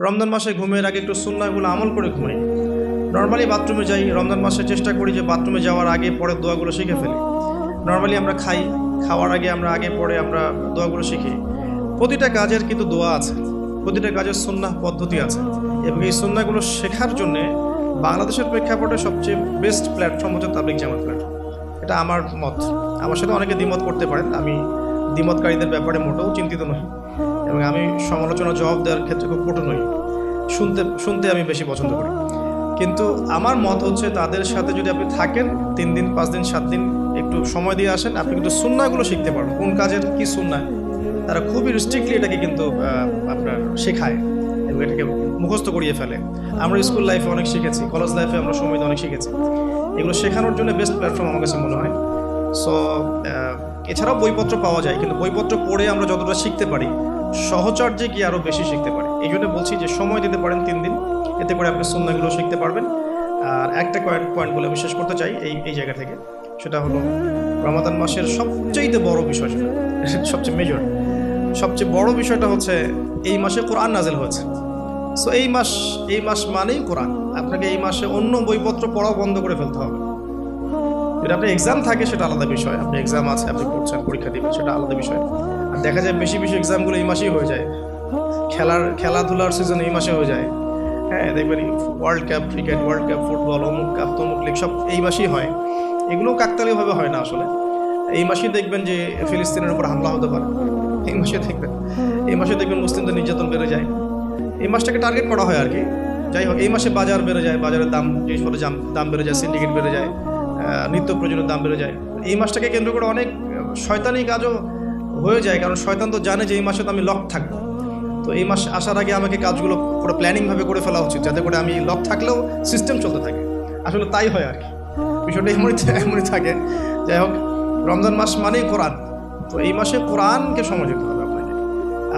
রমজান মাসে ঘুমের আগে একটু সুন্নাহগুলো আমল করে ঘুমাই। নর্মালি বাথরুমে যাই, রমজান মাসে চেষ্টা করি যে বাথরুমে যাওয়ার আগে পরে দোয়াগুলো শিখে ফেলি। নর্মালি আমরা খাই, খাওয়ার আগে আমরা আগে পরে আমরা দোয়াগুলো শিখি। প্রতিটা কাজের কিন্তু দোয়া আছে, প্রতিটা কাজের সুন্নাহ পদ্ধতি আছে, এবং এই সুন্নাহগুলো শেখার জন্যে বাংলাদেশের প্রেক্ষাপটে সবচেয়ে বেস্ট প্ল্যাটফর্ম হচ্ছে তাবলিগ জামাত প্ল্যাটফর্ম। এটা আমার মত। আমার সাথে অনেকে দ্বিমত করতে পারেন, আমি দ্বিমতকারীদের ব্যাপারে মোটেও চিন্তিত নই, এবং আমি সমালোচনা জবাব দেওয়ার ক্ষেত্রে খুব পটু নই। শুনতে আমি বেশি পছন্দ করি। কিন্তু আমার মত হচ্ছে তাদের সাথে যদি আপনি থাকেন 3 দিন 5 দিন 7 দিন একটু সময় দিয়ে আসেন, আপনি কিন্তু সুন্নাহগুলো শিখতে পারবেন। কোন কাজের কি সুন্নাহ তারা খুবই রিস্ট্রিক্টলি এটাকে কিন্তু আপনার শেখায় এবং এটাকে মুখস্থ করিয়ে ফেলে। আমরা স্কুল লাইফে অনেক শিখেছি, কলেজ লাইফে আমরা সময় অনেক শিখেছি। এগুলো শেখানোর জন্য বেস্ট প্ল্যাটফর্ম আমার কাছে মনে হয়। সো এছাড়াও বইপত্র পাওয়া যায়, কিন্তু বইপত্র পড়ে আমরা যতটা শিখতে পারি সহচর্যে গিয়ে আরও বেশি শিখতে পারি। এই জন্য বলছি যে সময় দিতে পারেন 3 দিন, এতে করে আপনি সুন্নাহগুলো শিখতে পারবেন। আর একটা পয়েন্ট বলে আমি শেষ করতে চাই এই জায়গা থেকে, সেটা হলো রমাদান মাসের সবচেয়ে বড় বিষয়, সেটা সবচেয়ে মেজর, সবচেয়ে বড় বিষয়টা হচ্ছে এই মাসে কোরআন নাজিল হয়েছে। সো এই মাস মানেই কোরআন। আপনাকে এই মাসে অন্য বইপত্র পড়াও বন্ধ করে ফেলতে হবে। যদি আপনার এক্সাম থাকে সেটা আলাদা বিষয়, আপনি এক্সাম আছে, আপনি পড়ছেন, পরীক্ষা দিবেন, সেটা আলাদা বিষয়। আর দেখা যায় বেশি এক্সামগুলো এই মাসেই হয়ে যায়, খেলাধুলার সিজন এই মাসে হয়ে যায়। হ্যাঁ, দেখবেন world cup cricket, world cup football, অমুক কাপ তমুক লিগ সব এই মাসেই হয়। এগুলোও কাকতালীয়ভাবে হয় না আসলে। এই মাসেই দেখবেন যে ফিলিস্তিনের উপর হামলা হতে পারে, এই মাসে দেখবেন মুসলিমদের নির্যাতন বেড়ে যায়। এই মাসটাকে টার্গেট করা হয় আর কি। যাই হোক, এই মাসে বাজার বেড়ে যায়, বাজারের দাম, জিনিসপত্রের দাম বেড়ে যায়, সিন্ডিকেট বেড়ে যায়, নিত্য প্রয়োজনীয় দাম বেড়ে যায়। এই মাসটাকে কেন্দ্র করে অনেক শয়তানি কাজও হয়ে যায়, কারণ শয়তান তো জানে যে এই মাসে তো আমি লক থাকবো। তো এই মাস আসার আগে আমাকে কাজগুলো পুরো প্ল্যানিংভাবে করে ফেলা উচিত, যাতে করে আমি লক থাকলেও সিস্টেম চলতে থাকে। আসলে তাই হয় আর কি, বিষয়টা এমনই থাকে। যাই হোক, রমজান মাস মানেই কোরআন। তো এই মাসে কোরআনকে সময় দিতে হবে,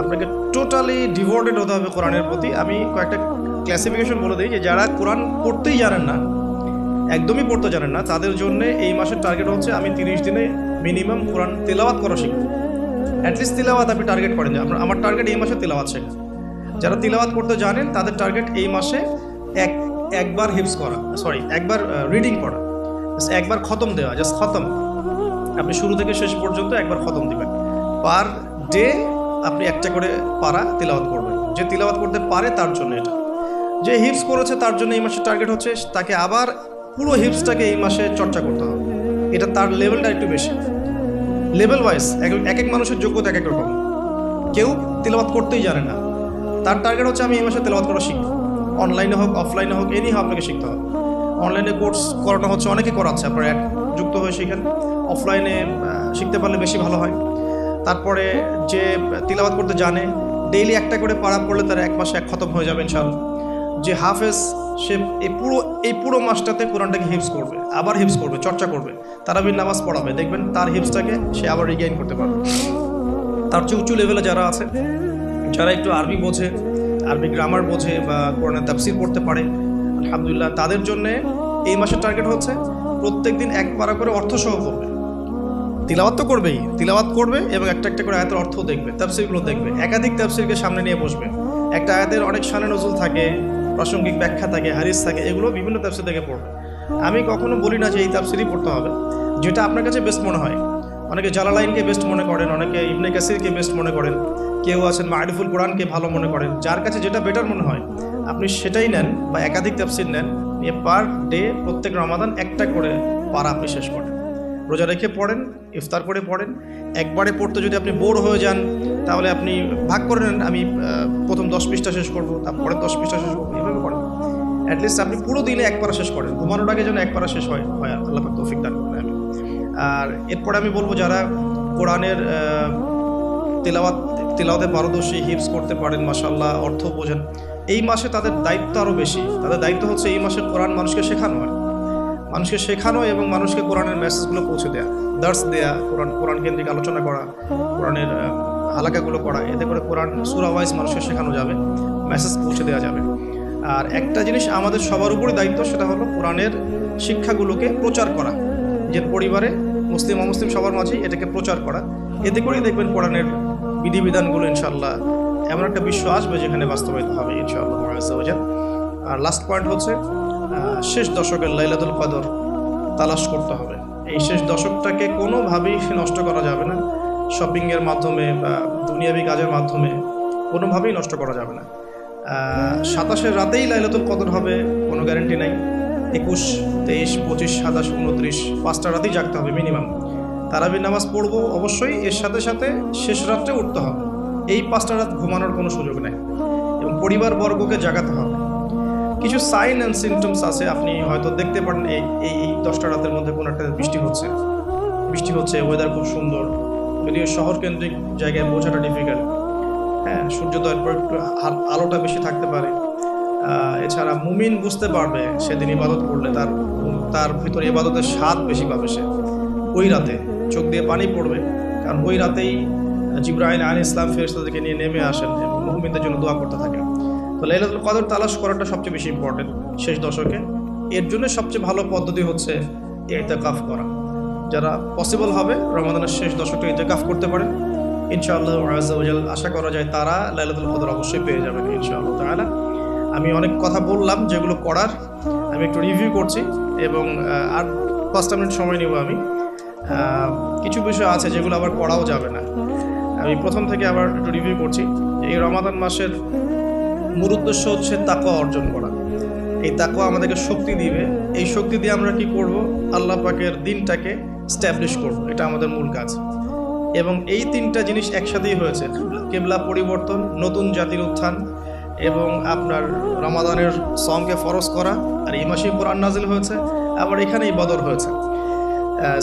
আপনাকে টোটালি ডিভোটেড হতে হবে কোরআনের প্রতি। আমি কয়েকটা ক্লাসিফিকেশন বলে দিই, যে যারা কোরআন পড়তেই জানেন না, একদমই পড়তে জানেন না, তাদের জন্য এই মাসের টার্গেট হচ্ছে আমি 30 দিনে মিনিমাম কোরআন তেলাওয়াত করা শিখব। অ্যাটলিস্ট তিলাওয়াত আপনি টার্গেট করেন, যে আমার টার্গেট এই মাসে তিলাওয়াত শেখা। যারা তিলাওয়াত করতে জানেন তাদের টার্গেট এই মাসে একবার হিফজ করা, একবার রিডিং পড়া, একবার খতম দেওয়া, জাস্ট খতম। আপনি শুরু থেকে শেষ পর্যন্ত একবার খতম দিবেন। পার ডে আপনি একটা করে পারা তিলাওয়াত করবেন। যে তিলাওয়াত করতে পারে তার জন্য এটা, যে হিফজ করেছে তার জন্য এই মাসের টার্গেট হচ্ছে তাকে আবার পুরো হিফজটাকে এই মাসে চর্চা করতে হবে। এটা তার লেভেলটা একটু বেশি, লেভেল ওয়াইজ এক এক মানুষের যোগ্যতা এক এক রকম। কেউ তিলাওয়াত করতেই জানে না, তার টার্গেট হচ্ছে আমি এই মাসে তিলাওয়াত করা শিখব। অনলাইনে হোক অফলাইনে হোক, এনি হোক আপনাকে শিখতে হবে। অনলাইনে কোর্স করানো হচ্ছে, অনেকে করাচ্ছে, আপনারা যুক্ত হয়ে শিখেন। অফলাইনে শিখতে পারলে বেশি ভালো হয়। তারপরে যে তিলাওয়াত করতে জানে, ডেইলি একটা করে পারা পড়লে তার 1 মাসে 1 খতম হয়ে যাবে ইনশাআল্লাহ। যে হাফেজ, সে এই পুরো মাসটাতে কোরআনটাকে হিফজ করবে, আবার হিফজ করবে, চর্চা করবে, তারাবির নামাজ পড়াবে, দেখবেন তার হিফজটাকে সে আবার রিগেইন করতে পারবে। তার চেয়ে উঁচু লেভেলে যারা আছে, যারা একটু আরবি বোঝে, আরবি গ্রামার বোঝে, বা কোরআনের তাফসীর পড়তে পারে, আলহামদুলিল্লাহ, তাদের জন্য এই মাসের টার্গেট হচ্ছে প্রত্যেক দিন 1 পারা করে অর্থসহ পড়বে। তিলাওয়াত তো করবেই, তিলাওয়াত করবে এবং একটা করে আয়াতের অর্থ দেখবে, তাফসীরগুলো দেখবে, একাধিক তাফসীরকে সামনে নিয়ে বসবে। একটা আয়াতের অনেক শানে নজুল থাকে, প্রাসঙ্গিক ব্যাখ্যা থাকে, হাদিস থাকে, এগুলো বিভিন্ন তাফসীর থেকে পড়বে। আমি কখনো বলি না যে এই তাফসীরই পড়তে হবে, যেটা আপনার কাছে বেস্ট মনে হয়। অনেকে জালালাইনকে বেস্ট মনে করেন, অনেকে ইবনে কাসিরকে বেস্ট মনে করেন, কেউ আছেন মারিফুল কোরআনকে ভালো মনে করেন। যার কাছে যেটা বেটার মনে হয় আপনি সেটাই নেন, বা একাধিক তাফসীর নেন, নিয়ে পার ডে প্রত্যেক রমাদান একটা করে পারা আপনি শেষ করেন। রোজা রেখে পড়েন, ইফতার করে পড়েন। একবারে পড়তে যদি আপনি বোর হয়ে যান, তাহলে আপনি ভাগ করে নেন, আমি প্রথম 10 পৃষ্ঠা শেষ করবো, তারপরে 10 পৃষ্ঠা শেষ করবো, এভাবে করেন। অ্যাটলিস্ট আপনি পুরো দিনে 1 পারা শেষ করেন, ঘুমানোর আগে যেন 1 পারা শেষ হয়, আল্লাহ পাক তৌফিক দান করেন। আর এরপরে আমি বলবো, যারা কোরআনের তিলাওয়াতে পারদর্শী, হিফজ করতে পারেন, মাশাআল্লাহ, অর্থ বোঝেন, এই মাসে তাদের দায়িত্ব আরও বেশি। তাদের দায়িত্ব হচ্ছে এই মাসে কোরআন মানুষকে শেখানো হয়, মানুষকে শেখানো এবং মানুষকে কোরআনের মেসেজগুলো পৌঁছে দেওয়া, দার্স দেয়া, কোরআন কেন্দ্রিক আলোচনা করা, কোরআনের হালাকাগুলো করা। এতে করে কোরআন সূরা ওয়াইজ মানুষকে শেখানো যাবে, মেসেজ পৌঁছে দেওয়া যাবে। আর একটা জিনিস আমাদের সবার উপরই দায়িত্ব, সেটা হলো কোরআনের শিক্ষাগুলোকে প্রচার করা, যে পরিবারে মুসলিম অমুসলিম সবার মাঝেই এটাকে প্রচার করা। এতে করেই দেখবেন কোরআনের বিধিবিধানগুলো ইনশাআল্লাহ এমন একটা বিশ্ব আসবে যেখানে বাস্তবায়িত হবে ইনশাআল্লাহ আযজা ওয়া জাল। আর লাস্ট পয়েন্ট হচ্ছে শেষ দশকের লাইলাতুল কদর তালাশ করতে হবে। এই শেষ দশকটাকে কোনোভাবেই নষ্ট করা যাবে না, শপিংয়ের মাধ্যমে বা দুনিয়াবি কাজের মাধ্যমে কোনোভাবেই নষ্ট করা যাবে না। 27 রাতেই লাইলাতুল কদর হবে কোনো গ্যারেন্টি নাই। 21, 23, 25, 27, 29 5টা রাতেই জাগতে হবে মিনিমাম। তারাবির নামাজ পড়বো অবশ্যই, এর সাথে সাথে শেষ রাত্রে উঠতে হবে। এই 5টা রাত ঘুমানোর কোনো সুযোগ নেই এবং পরিবারবর্গকে জাগাতে হবে। কিছু সাইন অ্যান্ড সিমটমস আছে, আপনি হয়তো দেখতে পারেন এই 10টা রাতের মধ্যে কোনো একটা বৃষ্টি হচ্ছে, ওয়েদার খুব সুন্দর, যদিও শহর কেন্দ্রিক জায়গায় বোঝাটা ডিফিকাল্ট। হ্যাঁ, সূর্যোদয়ের পর একটু আলোটা বেশি থাকতে পারে। এছাড়া মুমিন বুঝতে পারবে সেদিন ইবাদত করলে তার ভিতরে ইবাদতের স্বাদ বেশি পাবে। সে ওই রাতে চোখ দিয়ে পানি পড়বে, কারণ ওই রাতেই জিবরাইল আলাইহিস সালাম ফেরেশতাদেরকে নিয়ে নেমে আসেন এবং মুমিনদের জন্য দোয়া করতে থাকেন। তো লাইলাতুল কদর তালাশ করাটা সবচেয়ে বেশি ইম্পর্টেন্ট শেষ দশকে। এর জন্য সবচেয়ে ভালো পদ্ধতি হচ্ছে ইতিকাফ করা। যারা পসিবল হবে রমাদানের শেষ দশকে ইতিকাফ করতে পারেন, ইনশাআল্লাহ আযজা ওয়া জাল আশা করা যায় তারা লাইলাতুল কদর অবশ্যই পেয়ে যাবেন ইনশাআল্লাহ তাআলা। আমি অনেক কথা বললাম যেগুলো করার, আমি একটু রিভিউ করছি এবং আর 5টা মিনিট সময় নেব আমি। কিছু বিষয় আছে যেগুলো আবার করাও যাবে না, আমি প্রথম থেকে আবার একটু রিভিউ করছি। এই রমাদান মাসের মূল উদ্দেশ্য হচ্ছে তাকওয়া অর্জন করা। এই তাকওয়া আমাদেরকে শক্তি দিবে, এই শক্তি দিয়ে আমরা কি করব, আল্লাহ পাকের দিনটাকে স্ট্যাবলিশ করব, এটা আমাদের মূল কাজ। এবং এই 3টা জিনিস একসাথেই হয়েছে, কিবলা পরিবর্তন, নতুন জাতির উত্থান এবং আপনার রমাদানের সঙ্গে ফরজ করা, আর এই মাসেই কোরআন নাজিল হয়েছে, আবার এখানেই বদর হয়েছে।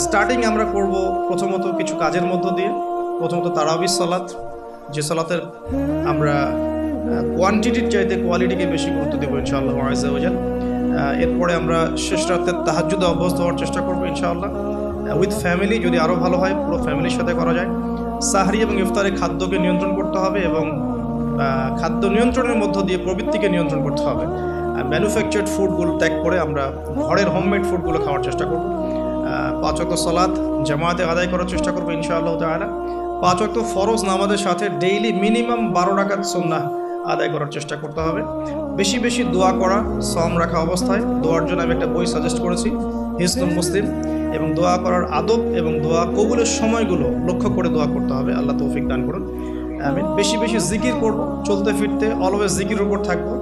স্টার্টিং আমরা করব প্রথমত কিছু কাজের মধ্য দিয়ে। প্রথমত তারাবির সালাত, যে সালাতের আমরা কোয়ান্টিটির চাইতে কোয়ালিটিকে বেশি গুরুত্ব দেবো ইনশাআল্লাহ আযজা ওয়া জাল। এরপরে আমরা শেষ রাতের তাহাজ্জুদে অভ্যস্ত হওয়ার চেষ্টা করবো ইনশাআল্লাহ, উইথ ফ্যামিলি যদি আরও ভালো হয় পুরো ফ্যামিলির সাথে করা যায়। সাহরি এবং ইফতারে খাদ্যকে নিয়ন্ত্রণ করতে হবে এবং খাদ্য নিয়ন্ত্রণের মধ্য দিয়ে প্রবৃত্তিকে নিয়ন্ত্রণ করতে হবে। ম্যানুফ্যাকচার্ড ফুডগুলো ত্যাগ করে আমরা ঘরের হোমমেড ফুডগুলো খাওয়ার চেষ্টা করব। 5 ওয়াক্ত সালাত জামাতে আদায় করার চেষ্টা করবো ইনশাআল্লাহ তাআলা। 5 ওয়াক্ত ফরজ নামাজের সাথে ডেইলি মিনিমাম 12 রাকাত সুন্নাহ আদায় করার চেষ্টা করতে হবে। বেশি বেশি দোয়া করা, সওম রাখা অবস্থায় দোয়ার জন্য আমি একটা বই সাজেস্ট করেছি, হিসনুল মুসলিম, এবং দোয়া করার আদব এবং দোয়া কবুলের সময়গুলো লক্ষ্য করে দোয়া করতে হবে। আল্লাহ তৌফিক দান করুন। আমি বেশি বেশি জিকির করব, চলতে ফিরতে অলওয়েজ জিকির উপর থাকবো,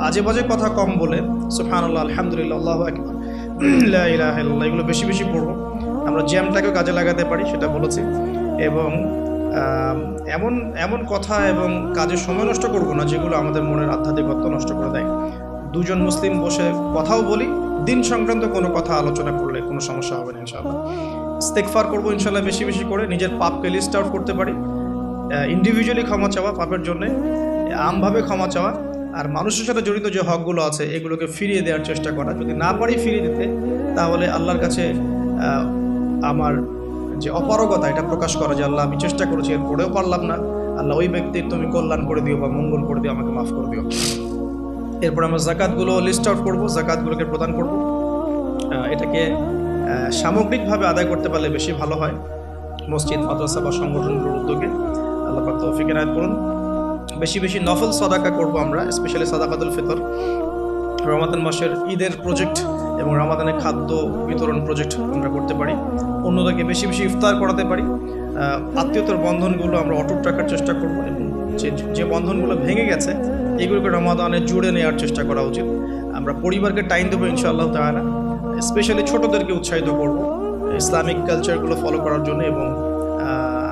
আজে বাজে কথা কম বলে সুবহানাল্লাহ, আলহামদুলিল্লাহ, আল্লাহু আকবার, লা ইলাহা ইল্লাল্লাহ এগুলো বেশি বেশি পড়বো। আমরা জ্যামটাকেও কাজে লাগাতে পারি সেটা বলেছি। এবং এমন কথা এবং কাজে সময় নষ্ট করব না যেগুলো আমাদের মনের আধ্যাত্মিকত্ব নষ্ট করে দেয়। দুজন মুসলিম বসে কথাও বলি, দিন সংক্রান্ত কোনো কথা আলোচনা করলে কোনো সমস্যা হবে না ইনশাআল্লাহ। ইস্তেগফার করবো ইনশাআল্লাহ বেশি বেশি করে, নিজের পাপকে লিস্ট আউট করতে পারি, ইন্ডিভিজুয়ালি ক্ষমা চাওয়া পাপের জন্যে, আমভাবে ক্ষমা চাওয়া, আর মানুষের সাথে জড়িত যে হকগুলো আছে এগুলোকে ফিরিয়ে দেওয়ার চেষ্টা করা। যদি না পারি ফিরিয়ে দিতে, তাহলে আল্লাহর কাছে আমার যে অপারগতা এটা প্রকাশ করা, যে আল্লাহ আমি চেষ্টা করেছি এরপরেও পারলাম না, আল্লাহ ওই ব্যক্তির তুমি কল্যাণ করে দিও বা মঙ্গল করে দিও, আমাকে মাফ করে দিও। এরপর আমরা জাকাতগুলো লিস্ট আউট করবো, জাকাতগুলোকে প্রদান করব। এটাকে সামগ্রিকভাবে আদায় করতে পারলে বেশি ভালো হয়, মসজিদ, মাদ্রাসা বা সংগঠনগুলোর উদ্যোগে। আল্লাহ পাক তৌফিক এনায়েত করুন। বেশি বেশি নফল সাদাকা করব আমরা, স্পেশালি সাদাকাতুল ফিতর। রমাদান মাসের ঈদের প্রজেক্ট এবং রমাদানের খাদ্য বিতরণ প্রজেক্ট আমরা করতে পারি। অন্যদেরকে বেশি বেশি ইফতার করাতে পারি। আত্মীয়তার বন্ধনগুলো আমরা অটুট রাখার চেষ্টা করব এবং যে বন্ধনগুলো ভেঙে গেছে এগুলোকে রমাদানে জুড়ে নেওয়ার চেষ্টা করা উচিত। আমরা পরিবারকে টাইম দেবো ইনশাআল্লাহ তাআলা। স্পেশালি ছোটদেরকে উৎসাহিত করব ইসলামিক কালচারগুলো ফলো করার জন্য এবং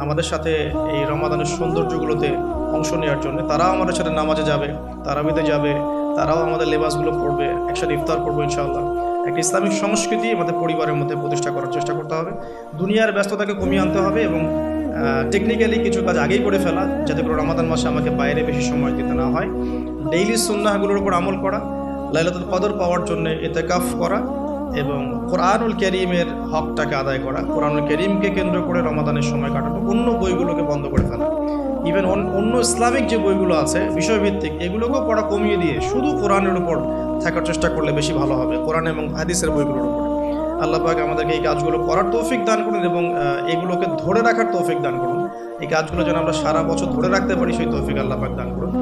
আমাদের সাথে এই রমাদানের সৌন্দর্যগুলোতে অংশ নেওয়ার জন্য। তারাও আমাদের সাথে নামাজে যাবে, তারাবিতে যাবে, তারাও আমাদের লেবাসগুলো পরবে, একসাথে ইফতার করবো ইনশাআল্লাহ। একটা ইসলামিক সংস্কৃতি আমাদের পরিবারের মধ্যে প্রতিষ্ঠা করার চেষ্টা করতে হবে। দুনিয়ার ব্যস্ততাকে কমিয়ে আনতে হবে এবং টেকনিক্যালি কিছু কাজ আগেই করে ফেলা, যাতে করে রমাদান মাসে আমাকে বাইরে বেশি সময় দিতে না হয়। ডেইলি সুন্নাহগুলোর উপর আমল করা, লাইলাতুল কদর পাওয়ার জন্য ইতিকাফ করা এবং কোরআনুল কারীমের হকটাকে আদায় করা, কোরআনুল কারীমকে কেন্দ্র করে রমাদানের সময় কাটানো, অন্য বইগুলোকে বন্ধ করে ফেলা। ইভেন অন্য ইসলামিক যে বইগুলো আছে বিষয়ভিত্তিক, এগুলোকেও পড়া কমিয়ে দিয়ে শুধু কোরআনের উপর থাকার চেষ্টা করলে বেশি ভালো হবে, কোরআন এবং হাদিসের বইগুলোর উপর। আল্লাহ পাক আমাদেরকে এই কাজগুলো করার তৌফিক দান করুন এবং এগুলোকে ধরে রাখার তৌফিক দান করুন। এই কাজগুলো যেন আমরা সারা বছর ধরে রাখতে পারি, সেই তৌফিক আল্লাহ পাক দান করুন।